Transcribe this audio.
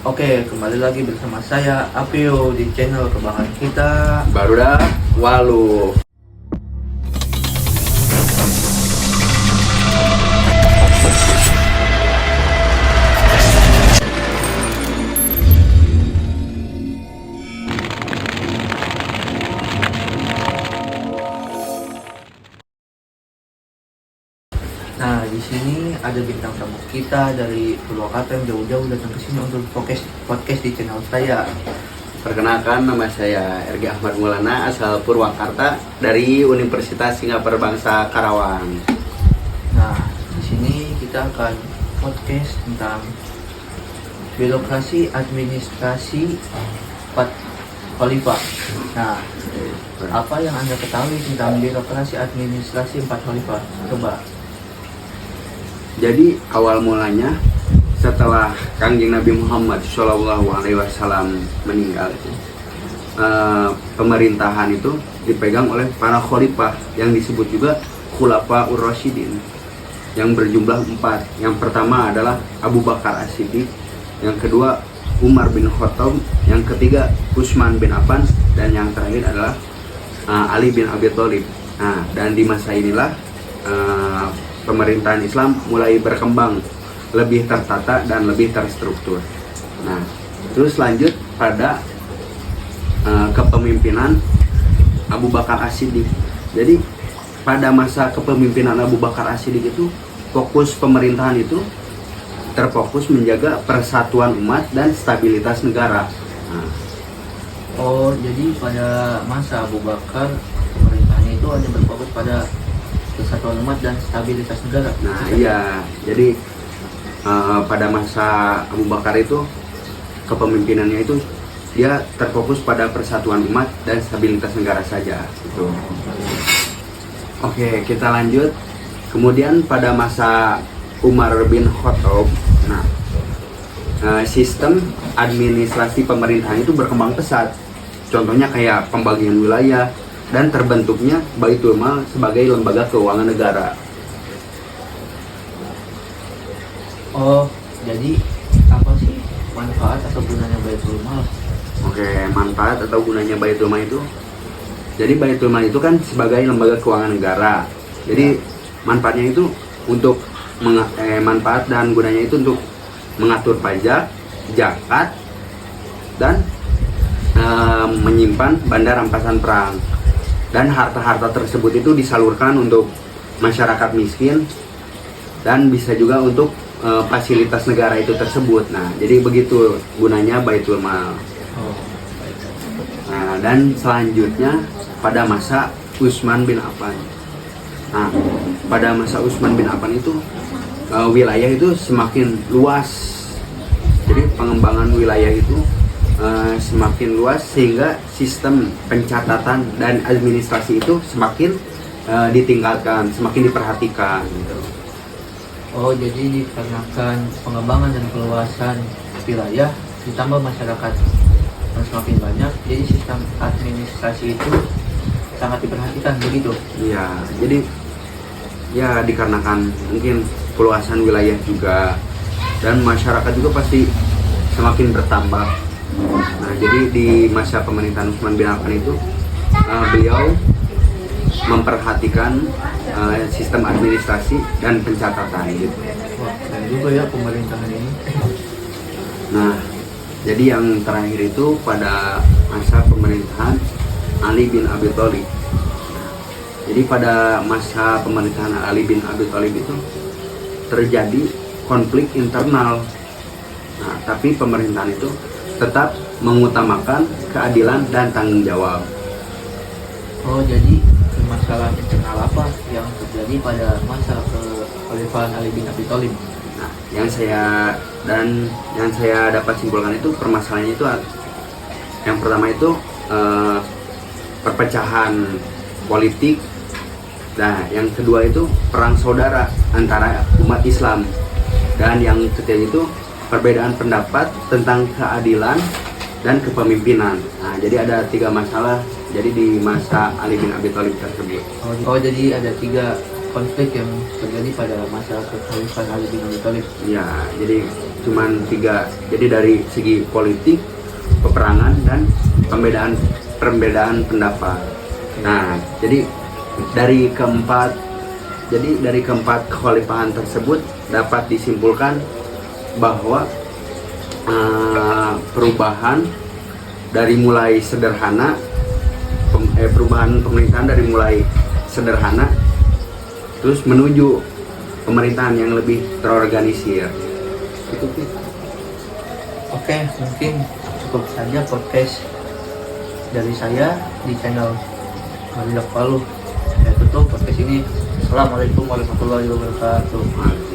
Oke, kembali lagi bersama saya Apio di channel kebanggaan kita. Barudak Walu. Nah, di sini ada bintang tamu kita dari Purwakarta yang jauh-jauh datang ke sini untuk podcast di channel saya. Perkenalkan, nama saya Ergi Ahmad Maulana, asal Purwakarta dari Universitas Singapura Bangsa Karawang. Nah, di sini kita akan podcast tentang birokrasi administrasi 4 khalifah. Nah, apa yang Anda ketahui tentang birokrasi administrasi 4 khalifah? Coba. Jadi awal mulanya setelah Kangjeng Nabi Muhammad SAW meninggal, pemerintahan itu dipegang oleh para khalifah yang disebut juga Khulafaur Rasyidin yang berjumlah 4. Yang pertama adalah Abu Bakar As-Siddiq, yang kedua Umar bin Khattab, yang ketiga Utsman bin Affan, dan yang terakhir adalah Ali bin Abi Thalib. Nah, dan di masa inilah pemerintahan Islam mulai berkembang, lebih tertata dan lebih terstruktur. Nah, terus lanjut pada kepemimpinan Abu Bakar As-Siddiq. Jadi pada masa kepemimpinan Abu Bakar As-Siddiq itu fokus pemerintahan itu terfokus menjaga persatuan umat dan stabilitas negara. Nah, Oh, jadi pada masa Abu Bakar pemerintahannya itu hanya berfokus pada persatuan umat dan stabilitas negara. nah iya, jadi pada masa Abu Bakar itu kepemimpinannya itu dia terfokus pada persatuan umat dan stabilitas negara saja gitu. Oke, kita lanjut. Kemudian pada masa Umar bin Khattab, sistem administrasi pemerintahan itu berkembang pesat. Contohnya kayak pembagian wilayah dan terbentuknya Baitul Mal sebagai lembaga keuangan negara. Oh, jadi apa sih manfaat atau gunanya Baitul Mal? Oke, manfaat atau gunanya Baitul Mal itu, jadi Baitul Mal itu kan sebagai lembaga keuangan negara. Jadi manfaatnya itu untuk manfaat dan gunanya itu untuk mengatur pajak, zakat, dan menyimpan benda rampasan perang. Dan harta-harta tersebut itu disalurkan untuk masyarakat miskin dan bisa juga untuk fasilitas negara itu tersebut. Nah, jadi begitu gunanya Baitul Mal. Oh, Nah, dan selanjutnya pada masa Utsman bin Affan. Nah, pada masa Utsman bin Affan itu wilayah itu semakin luas. Jadi pengembangan wilayah itu semakin luas sehingga sistem pencatatan dan administrasi itu semakin ditingkatkan, semakin diperhatikan gitu. oh, jadi dikarenakan pengembangan dan keluasan wilayah ditambah masyarakat yang semakin banyak, jadi sistem administrasi itu sangat diperhatikan begitu. Iya, jadi ya dikarenakan mungkin keluasan wilayah juga dan masyarakat juga pasti semakin bertambah. Nah, jadi di masa pemerintahan Utsman bin Affan itu beliau memperhatikan sistem administrasi dan pencatatan gitu. Wah, keren juga ya pemerintahan ini. Nah, jadi yang terakhir itu pada masa pemerintahan Ali bin Abi Thalib. Jadi pada masa pemerintahan Ali bin Abi Thalib itu terjadi konflik internal. Nah, tapi pemerintahan itu tetap mengutamakan keadilan dan tanggung jawab. Oh, jadi masalah internal apa yang terjadi pada masa kekhalifahan Ali bin Abi Thalib? Nah, yang saya dapat simpulkan itu permasalahannya itu yang pertama itu perpecahan politik. Nah, yang kedua itu perang saudara antara umat Islam, dan yang ketiga itu perbedaan pendapat tentang keadilan dan kepemimpinan. Nah, jadi ada 3 masalah jadi di masa Ali bin Abi Thalib tersebut. Oh, jadi ada 3 konflik yang terjadi pada masa kekhalifahan Ali bin Abi Thalib. Ya, jadi cuman 3. Jadi dari segi politik, peperangan, dan perbedaan pendapat. Nah, jadi dari keempat kekhalifahan tersebut dapat disimpulkan bahwa perubahan dari mulai sederhana, perubahan pemerintahan dari mulai sederhana terus menuju pemerintahan yang lebih terorganisir. Itu sih. Oke, mungkin cukup saja podcast dari saya di channel Maridak Palu. Saya tutup podcast ini. Assalamualaikum warahmatullahi wabarakatuh.